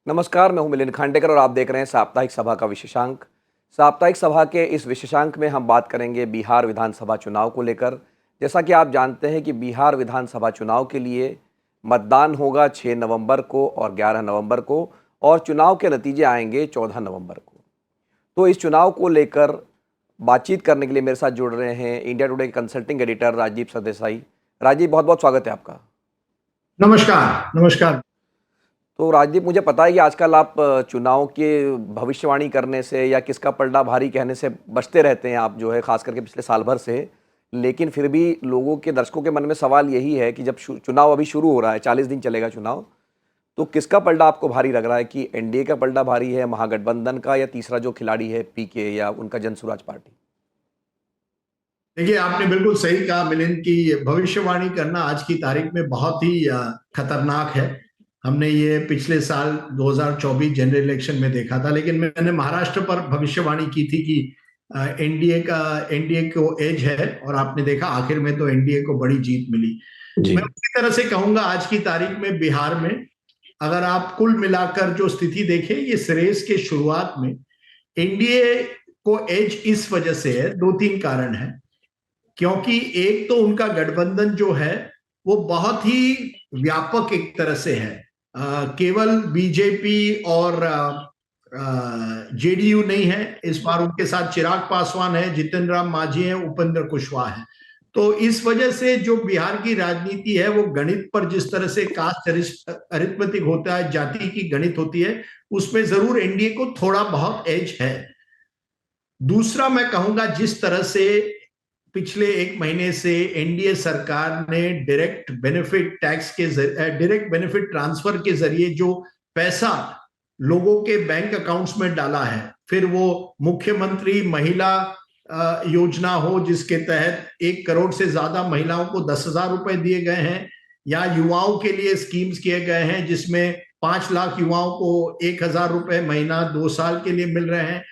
नमस्कार, मैं हूं मिलिंद खांडेकर और आप देख रहे हैं साप्ताहिक सभा का विशेषांक। साप्ताहिक सभा के इस विशेषांक में हम बात करेंगे बिहार विधानसभा चुनाव को लेकर। जैसा कि आप जानते हैं कि बिहार विधानसभा चुनाव के लिए मतदान होगा 6 नवंबर को और 11 नवंबर को, और चुनाव के नतीजे आएंगे 14 नवंबर को। तो इस चुनाव को लेकर बातचीत करने के लिए मेरे साथ जुड़ रहे हैं इंडिया टुडे के कंसल्टिंग एडिटर राजीव सरदेसाई। राजीव, बहुत बहुत स्वागत है आपका। नमस्कार नमस्कार। तो राजदीप, मुझे पता है कि आजकल आप चुनाव के भविष्यवाणी करने से या किसका पलड़ा भारी कहने से बचते रहते हैं, आप जो है खास करके पिछले साल भर से। लेकिन फिर भी लोगों के, दर्शकों के मन में सवाल यही है कि जब चुनाव अभी शुरू हो रहा है, 40 दिन चलेगा चुनाव, तो किसका पलड़ा आपको भारी लग रहा है? कि एनडीए का पलड़ा भारी है, महागठबंधन का, या तीसरा जो खिलाड़ी है पीके या उनका जनसुराज पार्टी? देखिए, आपने बिल्कुल सही कहा मिलिंद की भविष्यवाणी करना आज की तारीख में बहुत ही खतरनाक है। हमने ये पिछले साल 2024 जनरल इलेक्शन में देखा था, लेकिन मैंने महाराष्ट्र पर भविष्यवाणी की थी कि एनडीए को एज है, और आपने देखा आखिर में तो एनडीए को बड़ी जीत मिली। जी। मैं उसी तरह से कहूंगा आज की तारीख में बिहार में अगर आप कुल मिलाकर जो स्थिति देखें, ये रेस के शुरुआत में एनडीए को एज इस वजह से है, दो तीन कारण है। क्योंकि एक तो उनका गठबंधन जो है वो बहुत ही व्यापक एक तरह से है। केवल बीजेपी और जेडीयू नहीं है, इस बार उनके साथ चिराग पासवान है, जितिन राम मांझी है, उपेंद्र कुशवाहा है। तो इस वजह से जो बिहार की राजनीति है वो गणित पर, जिस तरह से कास्ट अरिथमेटिक होता है, जाति की गणित होती है, उसमें जरूर एनडीए को थोड़ा बहुत एज है। दूसरा, मैं कहूंगा जिस तरह से पिछले एक महीने से एनडीए सरकार ने डायरेक्ट बेनिफिट ट्रांसफर के जरिए जो पैसा लोगों के बैंक अकाउंट्स में डाला है, फिर वो मुख्यमंत्री महिला योजना हो जिसके तहत 1 करोड़ से ज्यादा महिलाओं को 10,000 रुपए दिए गए हैं, या युवाओं के लिए स्कीम्स किए गए हैं जिसमें 5 लाख युवाओं को 1,000 रुपए महीना 2 साल के लिए मिल रहे हैं,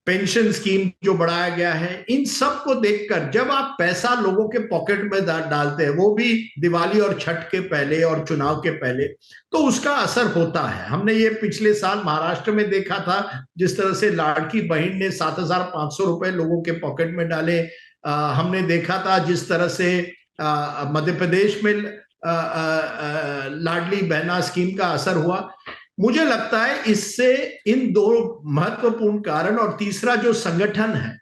पेंशन स्कीम जो बढ़ाया गया है, इन सब को देखकर जब आप पैसा लोगों के पॉकेट में डालते हैं, वो भी दिवाली और छठ के पहले और चुनाव के पहले, तो उसका असर होता है। हमने ये पिछले साल महाराष्ट्र में देखा था, जिस तरह से लाड़की बहन ने 7,500 रुपए लोगों के पॉकेट में डाले। हमने देखा था जिस तरह से मध्य प्रदेश में लाडली बहना स्कीम का असर हुआ। मुझे लगता है इससे इन दो महत्वपूर्ण कारण, और तीसरा जो संगठन है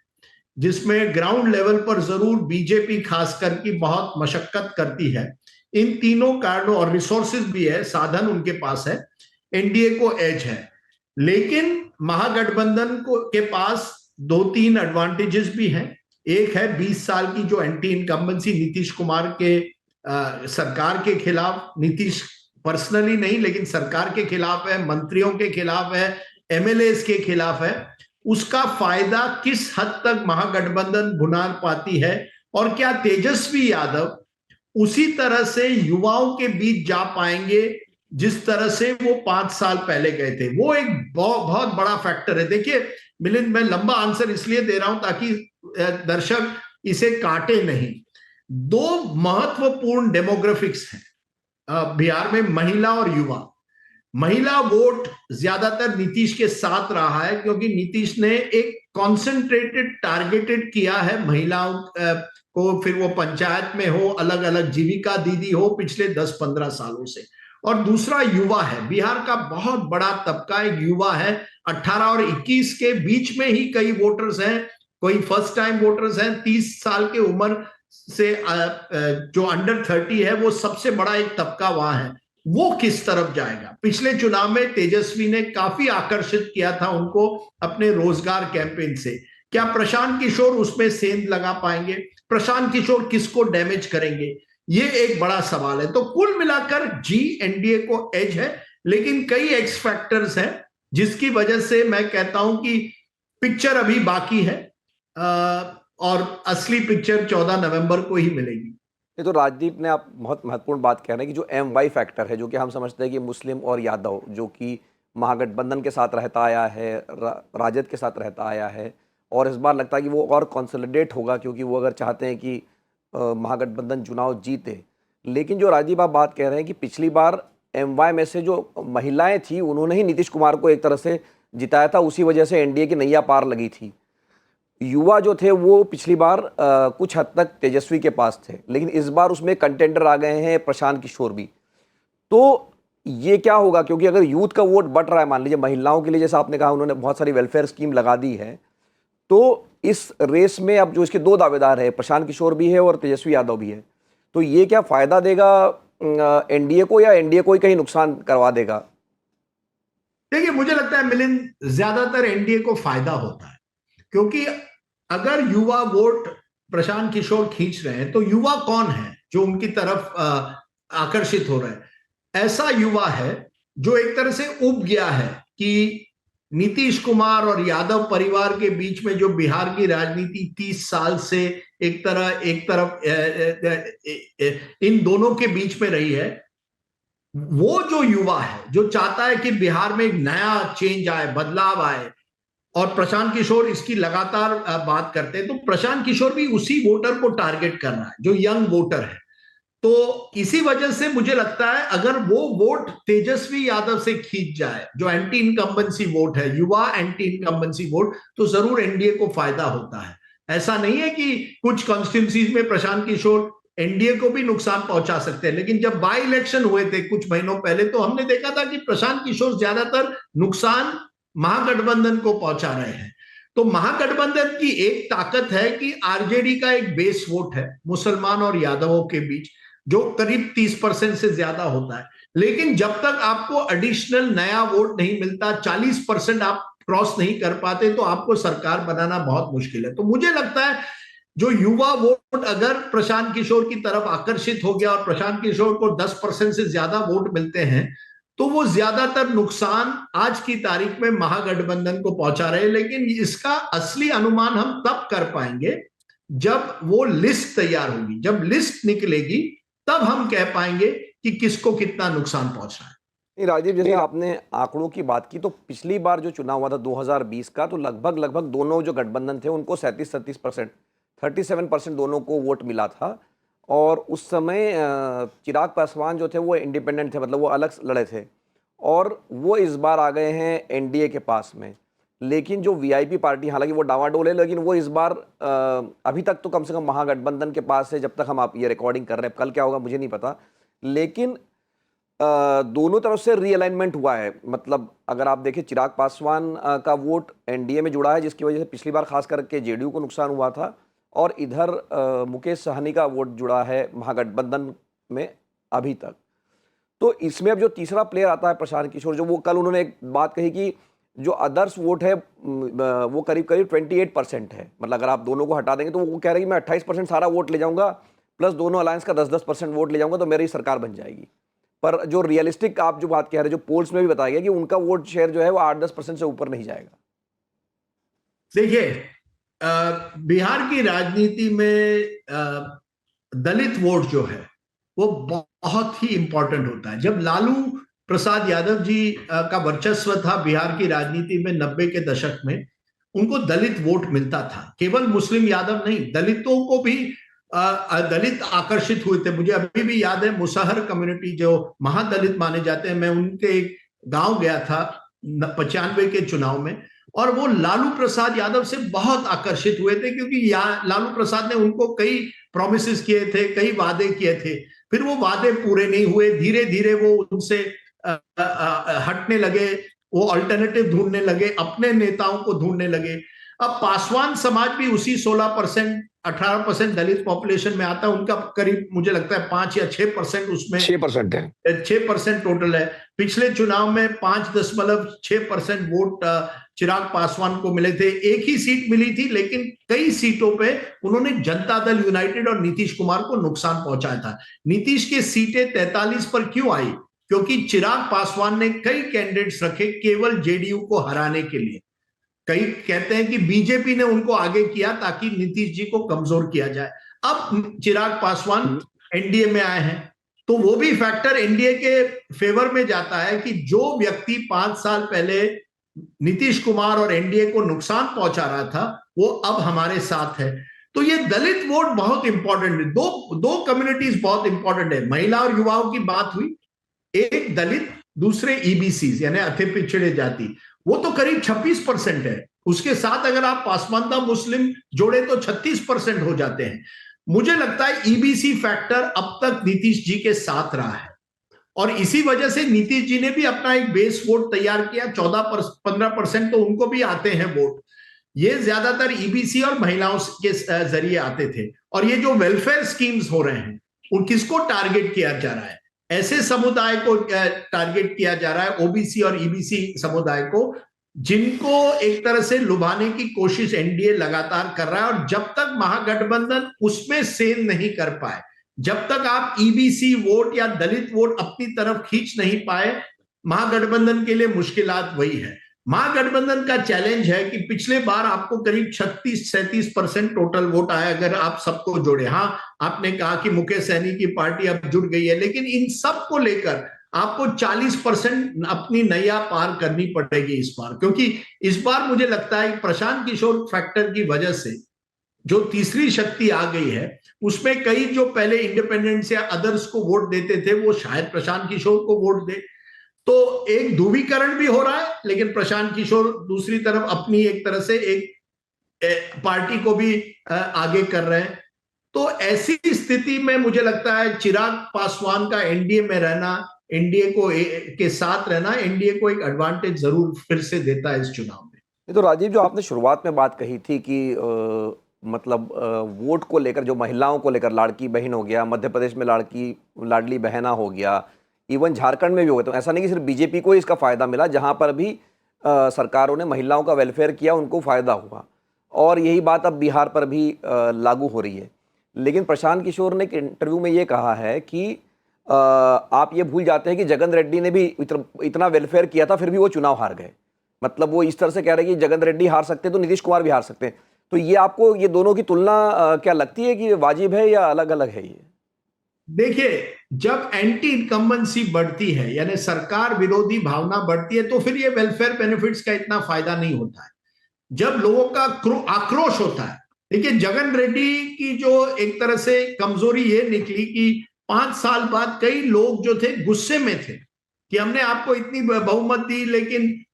जिसमें ग्राउंड लेवल पर जरूर बीजेपी खासकर की बहुत मशक्कत करती है, इन तीनों कारणों, और रिसोर्सेज भी है, साधन उनके पास है, एनडीए को एज है। लेकिन महागठबंधन को के पास दो तीन एडवांटेजेस भी हैं। एक है 20 साल की जो एंटी इनकम्बेंसी नीतीश कुमार के सरकार के खिलाफ, नीतीश पर्सनली नहीं लेकिन सरकार के खिलाफ है, मंत्रियों के खिलाफ है, एमएलए के खिलाफ है, उसका फायदा किस हद तक महागठबंधन भुना पाती है, और क्या तेजस्वी यादव उसी तरह से युवाओं के बीच जा पाएंगे जिस तरह से वो 5 साल पहले गए थे। वो एक बहुत बड़ा फैक्टर है। देखिए मिलिंद, मैं लंबा आंसर इसलिए दे रहा हूं ताकि दर्शक इसे काटे नहीं। दो महत्वपूर्ण डेमोग्राफिक्स हैं बिहार में, महिला और युवा। महिला वोट ज्यादातर नीतीश के साथ रहा है, क्योंकि नीतीश ने एक कॉन्सेंट्रेटेड टारगेटेड किया है महिलाओं को, फिर वो पंचायत में हो, अलग अलग जीविका दीदी हो, पिछले 10-15 सालों से। और दूसरा युवा है, बिहार का बहुत बड़ा तबका एक युवा है। 18 और 21 के बीच में ही कई वोटर्स हैं, कोई फर्स्ट टाइम वोटर्स हैं, 30 साल की उम्र से जो अंडर 30 है, वो सबसे बड़ा एक तबका वहां है। वो किस तरफ जाएगा? पिछले चुनाव में तेजस्वी ने काफी आकर्षित किया था उनको अपने रोजगार कैंपेन से। क्या प्रशांत किशोर उसमें सेंध लगा पाएंगे? प्रशांत किशोर किसको डैमेज करेंगे? ये एक बड़ा सवाल है। तो कुल मिलाकर जी एनडीए को एज है, लेकिन कई एक्स फैक्टर्स हैं जिसकी वजह से मैं कहता हूं कि पिक्चर अभी बाकी है, और असली पिक्चर 14 नवंबर को ही मिलेगी। ये तो राजदीप ने, आप बहुत महत्वपूर्ण बात कह रहे हैं कि जो एम वाई फैक्टर है, जो कि हम समझते हैं कि मुस्लिम और यादव, जो कि महागठबंधन के साथ रहता आया है, राजद के साथ रहता आया है, और इस बार लगता है कि वो और कंसोलिडेट होगा, क्योंकि वो अगर चाहते हैं कि महागठबंधन चुनाव जीते। लेकिन जो राजीव आप बात कह रहे हैं कि पिछली बार एमवाय में से जो महिलाएं थी उन्होंने ही नीतीश कुमार को एक तरह से जिताया था, उसी वजह से एनडीए की नैया पार लगी थी। युवा जो थे वो पिछली बार कुछ हद तक तेजस्वी के पास थे, लेकिन इस बार उसमें कंटेंडर आ गए हैं प्रशांत किशोर भी। तो ये क्या होगा, क्योंकि अगर यूथ का वोट बट रहा है, मान लीजिए महिलाओं के लिए जैसा आपने कहा उन्होंने बहुत सारी वेलफेयर स्कीम लगा दी है, तो इस रेस में अब जो इसके दो दावेदार है, प्रशांत किशोर भी है और तेजस्वी यादव भी है, तो ये क्या फायदा देगा एनडीए को, या एनडीए को ही कहीं नुकसान करवा देगा? देखिए, मुझे लगता है मिलिंद, ज्यादातर एनडीए को फायदा होता है, क्योंकि अगर युवा वोट प्रशांत किशोर खींच रहे हैं तो युवा कौन है जो उनकी तरफ आकर्षित हो रहे हैं? ऐसा युवा है जो एक तरह से उब गया है कि नीतीश कुमार और यादव परिवार के बीच में जो बिहार की राजनीति 30 साल से एक तरफ इन दोनों के बीच में रही है, वो जो युवा है जो चाहता है कि बिहार में एक नया चेंज आए, बदलाव आए, और प्रशांत किशोर इसकी लगातार बात करते हैं, तो प्रशांत किशोर भी उसी वोटर को टारगेट कर रहा है जो यंग वोटर है। तो इसी वजह से मुझे लगता है अगर वो वोट तेजस्वी यादव से खींच जाए, जो एंटी इनकम्बेंसी वोट है, युवा एंटी इनकम्बेंसी वोट, तो जरूर एनडीए को फायदा होता है। ऐसा नहीं है कि कुछ कॉन्स्टिट्यूंसीज में प्रशांत किशोर एनडीए को भी नुकसान पहुंचा सकते हैं, लेकिन जब बाई इलेक्शन हुए थे कुछ महीनों पहले, तो हमने देखा था कि प्रशांत किशोर ज्यादातर नुकसान महागठबंधन को पहुंचा रहे हैं। तो महागठबंधन की एक ताकत है कि आरजेडी का एक बेस वोट है मुसलमान और यादवों के बीच, जो करीब 30% से ज्यादा होता है। लेकिन जब तक आपको एडिशनल नया वोट नहीं मिलता, 40% आप क्रॉस नहीं कर पाते, तो आपको सरकार बनाना बहुत मुश्किल है। तो मुझे लगता है जो युवा वोट अगर प्रशांत किशोर की तरफ आकर्षित हो गया और प्रशांत किशोर को 10% से ज्यादा वोट मिलते हैं, तो वो ज्यादातर नुकसान आज की तारीख में महागठबंधन को पहुंचा रहे हैं। लेकिन इसका असली अनुमान हम तब कर पाएंगे जब वो लिस्ट तैयार होगी, जब लिस्ट निकलेगी, तब हम कह पाएंगे कि किसको कितना नुकसान पहुंच रहा है। राजीव, जैसे आपने आंकड़ों की बात की, तो पिछली बार जो चुनाव हुआ था 2020 का, तो लगभग दोनों जो गठबंधन थे उनको 37% 37% दोनों को वोट मिला था। और उस समय चिराग पासवान जो थे वो इंडिपेंडेंट थे, मतलब वो अलग लड़े थे, और वो इस बार आ गए हैं एनडीए के पास में। लेकिन जो वीआईपी पार्टी, हालांकि वो डावाडोल है, लेकिन वो इस बार अभी तक तो कम से कम महागठबंधन के पास है, जब तक हम आप ये रिकॉर्डिंग कर रहे हैं। कल क्या होगा मुझे नहीं पता, लेकिन दोनों तरफ से रीअलाइनमेंट हुआ है। मतलब अगर आप देखें, चिराग पासवान का वोट एनडीए में जुड़ा है, जिसकी वजह से पिछली बार खास करके जेडीयू को नुकसान हुआ था, और इधर मुकेश सहनी का वोट जुड़ा है महागठबंधन में अभी तक। तो इसमें अब जो तीसरा प्लेयर आता है प्रशांत किशोर, जो वो कल उन्होंने एक बात कही कि जो अदर्स वोट है वो करीब 28% है। मतलब अगर आप दोनों को हटा देंगे तो वो कह रहे हैं कि मैं 28% सारा वोट ले जाऊंगा, प्लस दोनों अलायंस का 10-10% वोट ले जाऊंगा, तो मेरी सरकार बन जाएगी। पर जो रियलिस्टिक आप जो बात कह रहे हैं, जो पोल्स में भी बताया गया कि उनका वोट शेयर जो है वो 8-10% से ऊपर नहीं जाएगा। देखिए, बिहार की राजनीति में दलित वोट जो है वो बहुत ही इंपॉर्टेंट होता है। जब लालू प्रसाद यादव जी का वर्चस्व था बिहार की राजनीति में 90 के दशक में, उनको दलित वोट मिलता था। केवल मुस्लिम यादव नहीं, दलितों को भी दलित आकर्षित हुए थे। मुझे अभी भी याद है, मुसहर कम्युनिटी जो महादलित माने जाते हैं, मैं उनके एक गांव गया था 95 के चुनाव में, और वो लालू प्रसाद यादव से बहुत आकर्षित हुए थे, क्योंकि लालू प्रसाद ने उनको कई प्रोमिसेस किए थे, कई वादे किए थे। फिर वो वादे पूरे नहीं हुए, धीरे धीरे वो उनसे हटने लगे, वो अल्टरनेटिव ढूंढने लगे, अपने नेताओं को ढूंढने लगे। अब पासवान समाज भी उसी 16% 18% दलित पॉपुलेशन में आता है। उनका करीब मुझे लगता है 5 या 6% उसमें 6% है, 6% टोटल है। पिछले चुनाव में 5.6% वोट चिराग पासवान को मिले थे। एक ही सीट मिली थी, लेकिन कई सीटों पे उन्होंने जनता दल यूनाइटेड और नीतीश कुमार को नुकसान पहुंचाया था। नीतीश की सीटें 43 पर क्यों आई? क्योंकि चिराग पासवान ने कई कैंडिडेट्स रखे केवल जेडीयू को हराने के लिए। कई कहते हैं कि बीजेपी ने उनको आगे किया ताकि नीतीश जी को कमजोर किया जाए। अब चिराग पासवान एनडीए में आए हैं, तो वो भी फैक्टर एनडीए के फेवर में जाता है कि जो व्यक्ति 5 साल पहले नीतीश कुमार और एनडीए को नुकसान पहुंचा रहा था, वो अब हमारे साथ है। तो ये दलित वोट बहुत इंपॉर्टेंट है। दो कम्युनिटीज बहुत इंपॉर्टेंट है। महिला और युवाओं की बात हुई, एक दलित, दूसरे ईबीसी यानी अति पिछड़े जाति, वो तो करीब 26% है। उसके साथ अगर आप पासमानदा मुस्लिम जोड़े तो 36% हो जाते हैं। मुझे लगता है ईबीसी फैक्टर अब तक नीतीश जी के साथ रहा है और इसी वजह से नीतीश जी ने भी अपना एक बेस वोट तैयार किया। 14-15% तो उनको भी आते हैं वोट। ये ज्यादातर ईबीसी और महिलाओं के जरिए आते थे। और ये जो वेलफेयर स्कीम्स हो रहे हैं, उन किसको टारगेट किया जा रहा है? ऐसे समुदाय को टारगेट किया जा रहा है, ओबीसी और ईबीसी समुदाय को, जिनको एक तरह से लुभाने की कोशिश एनडीए लगातार कर रहा है। और जब तक महागठबंधन उसमें सेंध नहीं कर पाए, जब तक आप ईबीसी वोट या दलित वोट अपनी तरफ खींच नहीं पाए, महागठबंधन के लिए मुश्किलात वही है। महागठबंधन का चैलेंज है कि पिछले बार आपको करीब 36-37% टोटल वोट आया अगर आप सबको जोड़े। हाँ, आपने कहा कि मुकेश सहनी की पार्टी अब जुड़ गई है, लेकिन इन सब को लेकर आपको 40% अपनी नैया पार करनी पड़ेगी इस बार। क्योंकि इस बार मुझे लगता है प्रशांत किशोर फैक्टर की वजह से जो तीसरी शक्ति आ गई है, उसमें कई जो पहले इंडिपेंडेंट्स या अदर्स को वोट देते थे, वो शायद प्रशांत किशोर को वोट दे। तो एक ध्रुवीकरण भी हो रहा है, लेकिन प्रशांत किशोर दूसरी तरफ अपनी एक तरह से एक पार्टी को भी आगे कर रहे हैं। तो ऐसी स्थिति में मुझे लगता है चिराग पासवान का एनडीए में रहना, एनडीए को के साथ रहना, एनडीए को एक एडवांटेज जरूर फिर से देता है इस चुनाव में। ये तो राजीव, जो आपने शुरुआत में बात कही थी कि वोट को लेकर, जो महिलाओं को लेकर, लाड़की बहन हो गया, मध्य प्रदेश में लाडली बहना हो गया, इवन झारखंड में भी हो गया। तो ऐसा नहीं कि सिर्फ बीजेपी को ही इसका फ़ायदा मिला, जहां पर भी सरकारों ने महिलाओं का वेलफेयर किया उनको फ़ायदा हुआ। और यही बात अब बिहार पर भी लागू हो रही है। लेकिन प्रशांत किशोर ने एक इंटरव्यू में ये कहा है कि आप ये भूल जाते हैं कि जगन रेड्डी ने भी इतना वेलफेयर किया था, फिर भी वो चुनाव हार गए। मतलब वो इस तरह से कह रहे हैं कि जगन रेड्डी हार सकते तो नीतीश कुमार भी हार सकते हैं। तो ये आपको ये दोनों की तुलना क्या लगती है कि वाजिब है या अलग अलग है? ये देखिए, जब एंटी इनकम्बेंसी बढ़ती है यानी सरकार विरोधी भावना बढ़ती है, तो फिर ये वेलफेयर बेनिफिट्स का इतना फायदा नहीं होता है। जब लोगों का आक्रोश होता है, देखिए जगन रेड्डी की जो एक तरह से कमजोरी ये निकली कि 5 साल बाद कई लोग जो थे गुस्से में थे कि हमने आपको इतनी बहुमत दी, लेकिन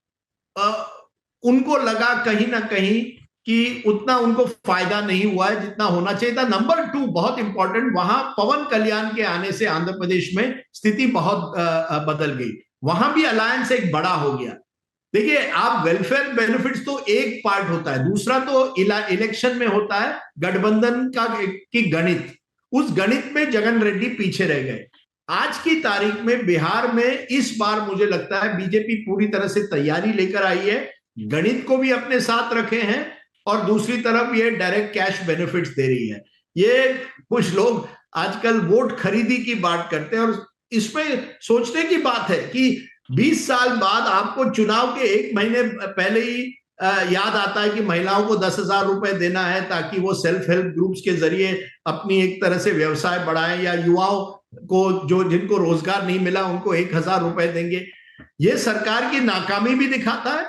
उनको लगा कहीं ना कहीं कि उतना उनको फायदा नहीं हुआ है जितना होना चाहिए था। नंबर 2 बहुत इंपॉर्टेंट, वहां पवन कल्याण के आने से आंध्र प्रदेश में स्थिति बहुत बदल गई। वहां भी अलायंस एक बड़ा हो गया। देखिए, आप वेलफेयर बेनिफिट्स तो एक पार्ट होता है, दूसरा तो इलेक्शन में होता है गठबंधन का की गणित। उस गणित में जगन रेड्डी पीछे रह गए। आज की तारीख में बिहार में इस बार मुझे लगता है बीजेपी पूरी तरह से तैयारी लेकर आई है, गणित को भी अपने साथ रखे हैं और दूसरी तरफ ये डायरेक्ट कैश बेनिफिट्स दे रही है। ये कुछ लोग आजकल वोट खरीदी की बात करते हैं और इसमें सोचने की बात है कि 20 साल बाद आपको चुनाव के 1 महीने पहले ही याद आता है कि महिलाओं को 10,000 रुपए देना है ताकि वो सेल्फ हेल्प ग्रुप्स के जरिए अपनी एक तरह से व्यवसाय बढ़ाएं, या युवाओं को जो जिनको रोजगार नहीं मिला उनको 1,000 रुपए देंगे। ये सरकार की नाकामी भी दिखाता है,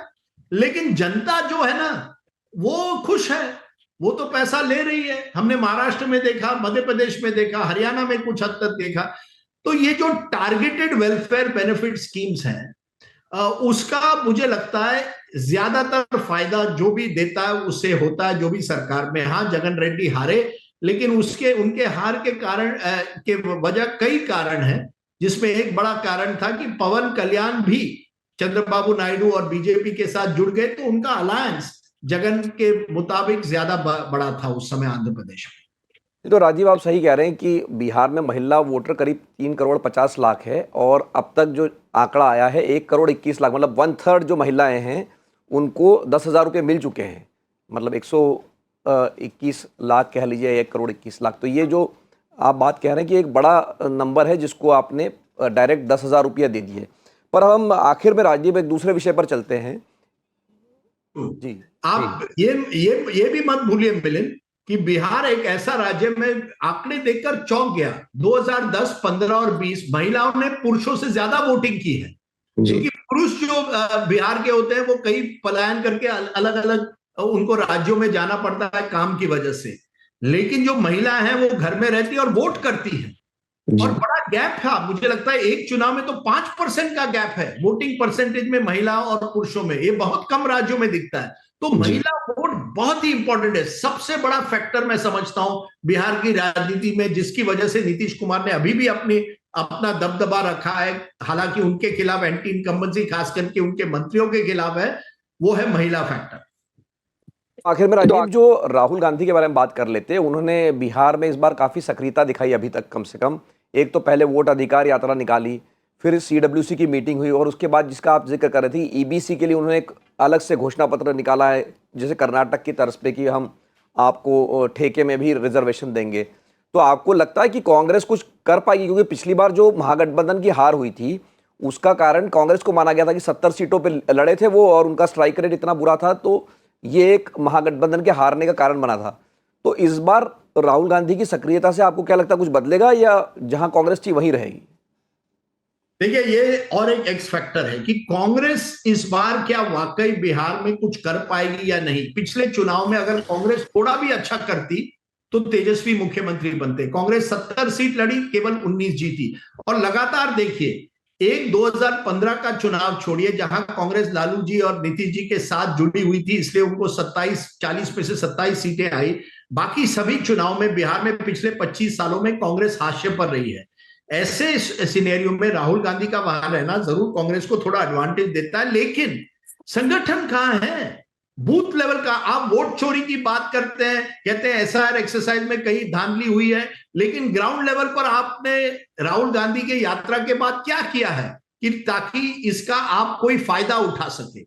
लेकिन जनता जो है ना वो खुश है, वो तो पैसा ले रही है। हमने महाराष्ट्र में देखा, मध्य प्रदेश में देखा, हरियाणा में कुछ हद तक देखा। तो ये जो टारगेटेड वेलफेयर बेनिफिट स्कीम्स हैं, उसका मुझे लगता है ज्यादातर फायदा जो भी देता है उससे होता है जो भी सरकार में। हाँ, जगन रेड्डी हारे, लेकिन उनके हार के कारण के वजह कई कारण है, जिसमें एक बड़ा कारण था कि पवन कल्याण भी चंद्रबाबू नायडू और बीजेपी के साथ जुड़ गए, तो उनका अलायंस जगन के मुताबिक ज्यादा बड़ा था उस समय आंध्र प्रदेश में। ये तो राजीव, आप सही कह रहे हैं कि बिहार में महिला वोटर करीब 3,50,00,000 है और अब तक जो आंकड़ा आया है 1,21,00,000, मतलब 1/3 जो महिलाएं हैं उनको 10,000 रुपये मिल चुके हैं। मतलब 121 लाख कह लीजिए, 1,21,00,000। तो ये जो आप बात कह रहे हैं कि एक बड़ा नंबर है जिसको आपने डायरेक्ट 10,000 रुपया दे दिए। पर हम आखिर में राजीव एक दूसरे विषय पर चलते हैं। जी, आप ये भी मत भूलिए मिलिंद कि बिहार एक ऐसा राज्य में आंकड़े देखकर चौंक गया। 2010, 15 और 20 महिलाओं ने पुरुषों से ज्यादा वोटिंग की है, क्योंकि पुरुष जो बिहार के होते हैं वो कई पलायन करके अलग अलग उनको राज्यों में जाना पड़ता है काम की वजह से, लेकिन जो महिला है वो घर में रहती है और वोट करती है। और जी। बड़ा गैप था। मुझे लगता है एक चुनाव में तो 5% का गैप है वोटिंग परसेंटेज में, महिला और पुरुषों में। ये बहुत कम राज्यों में दिखता है। तो जी। महिला वोट बहुत ही इंपॉर्टेंट है। सबसे बड़ा फैक्टर मैं समझता हूं बिहार की राजनीति में, जिसकी वजह से नीतीश कुमार ने अभी भी अपना दबदबा रखा है, हालांकि उनके खिलाफ एंटी इनकम्बेंसी खास करके उनके मंत्रियों के खिलाफ है, वो है महिला फैक्टर। आखिर में राजीव, जो राहुल गांधी के बारे में बात कर लेते हैं, उन्होंने बिहार में इस बार काफ़ी सक्रियता दिखाई अभी तक, कम से कम। एक तो पहले वोट अधिकार यात्रा निकाली, फिर सीडब्ल्यूसी की मीटिंग हुई, और उसके बाद जिसका आप जिक्र कर रहे थे, ईबीसी के लिए उन्होंने एक अलग से घोषणा पत्र निकाला है, जैसे कर्नाटक की तर्ज पे, कि हम आपको ठेके में भी रिजर्वेशन देंगे। तो आपको लगता है कि कांग्रेस कुछ कर पाएगी? क्योंकि पिछली बार जो महागठबंधन की हार हुई थी, उसका कारण कांग्रेस को माना गया था कि 70 सीटों पे लड़े थे वो, और उनका स्ट्राइक रेट इतना बुरा था, तो ये एक महागठबंधन के हारने का कारण बना था। तो इस बार राहुल गांधी की सक्रियता से आपको क्या लगता है, कुछ बदलेगा, या जहां कांग्रेस थी वहीं रहेगी? देखिए, ये और एक एक्स फैक्टर है कि कांग्रेस इस बार क्या वाकई बिहार में कुछ कर पाएगी या नहीं। पिछले चुनाव में अगर कांग्रेस थोड़ा भी अच्छा करती तो तेजस्वी मुख्यमंत्री बनते। कांग्रेस 70 सीट लड़ी, केवल 19 जीती। और लगातार देखिए, एक 2015 का चुनाव छोड़िए, जहां कांग्रेस लालू जी और नीतीश जी के साथ जुड़ी हुई थी, इसलिए उनको 40 में से 27 सीटें आई। बाकी सभी चुनाव में बिहार में पिछले 25 सालों में कांग्रेस हाशिए पर रही है। ऐसे सिनेरियो में राहुल गांधी का वहां रहना जरूर कांग्रेस को थोड़ा एडवांटेज देता है, लेकिन संगठन कहां है बूथ लेवल का? आप वोट चोरी की बात करते हैं, कहते हैं एसआईआर एक्सरसाइज में कहीं धांधली हुई है, लेकिन ग्राउंड लेवल पर आपने राहुल गांधी के यात्रा के बाद क्या किया है कि ताकि इसका आप कोई फायदा उठा सके?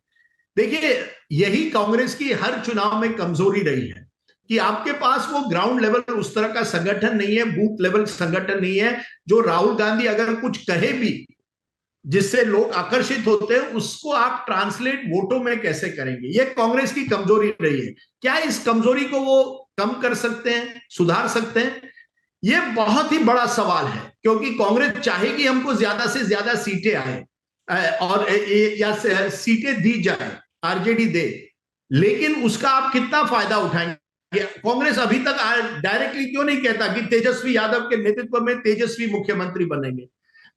देखिए, यही कांग्रेस की हर चुनाव में कमजोरी रही है कि आपके पास वो ग्राउंड लेवल उस तरह का संगठन नहीं है, बूथ लेवल संगठन नहीं है, जो राहुल गांधी अगर कुछ कहे भी जिससे लोग आकर्षित होते हैं, उसको आप ट्रांसलेट वोटों में कैसे करेंगे? ये कांग्रेस की कमजोरी रही है। क्या इस कमजोरी को वो कम कर सकते हैं, सुधार सकते हैं? ये बहुत ही बड़ा सवाल है, क्योंकि कांग्रेस चाहेगी हमको ज्यादा से ज्यादा सीटें आए और या सीटें दी जाए, आरजेडी दे, लेकिन उसका आप कितना फायदा उठाएंगे? कांग्रेस अभी तक डायरेक्टली क्यों नहीं कहता कि तेजस्वी यादव के नेतृत्व में तेजस्वी मुख्यमंत्री बनेंगे?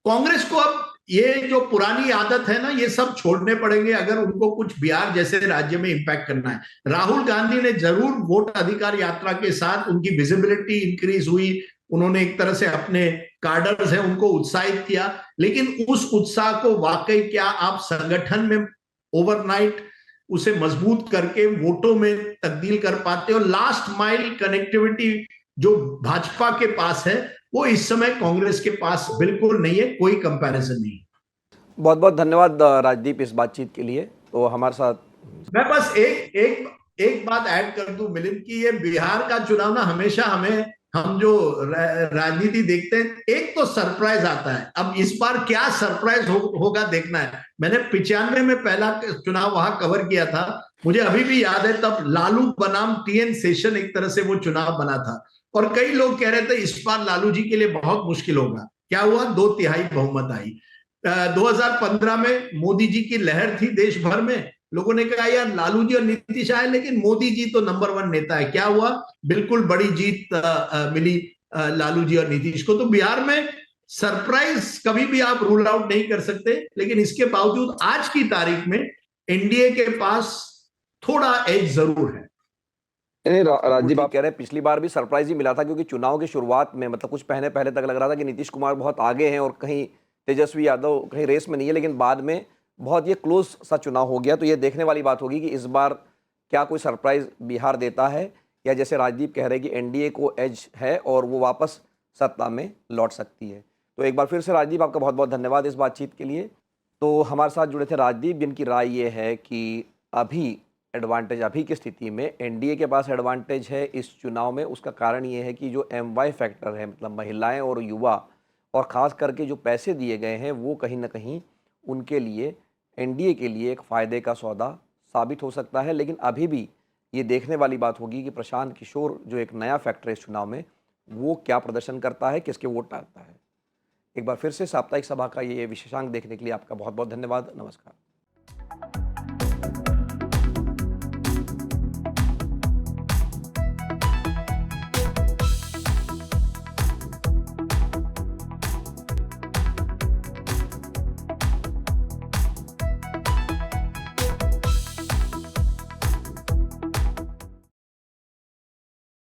कांग्रेस को अब ये जो पुरानी आदत है ना, ये सब छोड़ने पड़ेंगे अगर उनको कुछ बिहार जैसे राज्य में इंपैक्ट करना है। राहुल गांधी ने जरूर वोट अधिकार यात्रा के साथ उनकी विजिबिलिटी इंक्रीज हुई, उन्होंने एक तरह से अपने कार्डर्स है उनको उत्साहित किया, लेकिन उस उत्साह को वाकई क्या आप संगठन में ओवरनाइट उसे मजबूत करके वोटों में तब्दील कर पाते हो? लास्ट माइल कनेक्टिविटी जो भाजपा के पास है, वो इस समय कांग्रेस के पास बिल्कुल नहीं है, कोई कंपैरिजन नहीं। बहुत बहुत धन्यवाद राजदीप, इस बातचीत के लिए। तो हमारे साथ मैं बस एक एक एक बात ऐड कर दूं मिलिंद, की ये बिहार का चुनाव ना हमेशा हमें, हम जो राजनीति देखते हैं, एक तो सरप्राइज आता है। अब इस बार क्या सरप्राइज होगा देखना है। मैंने 95 में पहला चुनाव वहां कवर किया था, मुझे अभी भी याद है, तब लालू बनाम टीएन शेषन एक तरह से वो चुनाव बना था, और कई लोग कह रहे थे इस बार लालू जी के लिए बहुत मुश्किल होगा। क्या हुआ? 2/3 बहुमत आई। 2015 में मोदी जी की लहर थी देश भर में, लोगों ने कहा यार लालू जी और नीतीश आए, लेकिन मोदी जी तो नंबर 1 नेता है। क्या हुआ? बिल्कुल बड़ी जीत मिली लालू जी और नीतीश को। तो बिहार में सरप्राइज कभी भी आप रूल आउट नहीं कर सकते, लेकिन इसके बावजूद आज की तारीख में एनडीए के पास थोड़ा एज जरूर है। नहीं, राजदीप आप कह रहे हैं पिछली बार भी सरप्राइज ही मिला था, क्योंकि चुनाव की शुरुआत में, मतलब कुछ पहले पहले तक लग रहा था कि नीतीश कुमार बहुत आगे हैं और कहीं तेजस्वी यादव कहीं रेस में नहीं है, लेकिन बाद में बहुत ये क्लोज सा चुनाव हो गया। तो ये देखने वाली बात होगी कि इस बार क्या कोई सरप्राइज बिहार देता है, या जैसे राजदीप कह रहे हैं कि एनडीए को एज है और वो वापस सत्ता में लौट सकती है। तो एक बार फिर से राजदीप, आपका बहुत बहुत धन्यवाद इस बातचीत के लिए। तो हमारे साथ जुड़े थे राजदीप, जिनकी राय ये है कि अभी एडवांटेज, अभी की स्थिति में एनडीए के पास एडवांटेज है इस चुनाव में। उसका कारण ये है कि जो एमवाई फैक्टर है, मतलब महिलाएं और युवा, और ख़ास करके जो पैसे दिए गए हैं, वो कहीं ना कहीं उनके लिए, एनडीए के लिए एक फ़ायदे का सौदा साबित हो सकता है। लेकिन अभी भी ये देखने वाली बात होगी कि प्रशांत किशोर जो एक नया फैक्टर है इस चुनाव में, वो क्या प्रदर्शन करता है, किसके वोट डालता है। एक बार फिर से साप्ताहिक सभा का ये विशेषांक देखने के लिए आपका बहुत बहुत धन्यवाद। नमस्कार।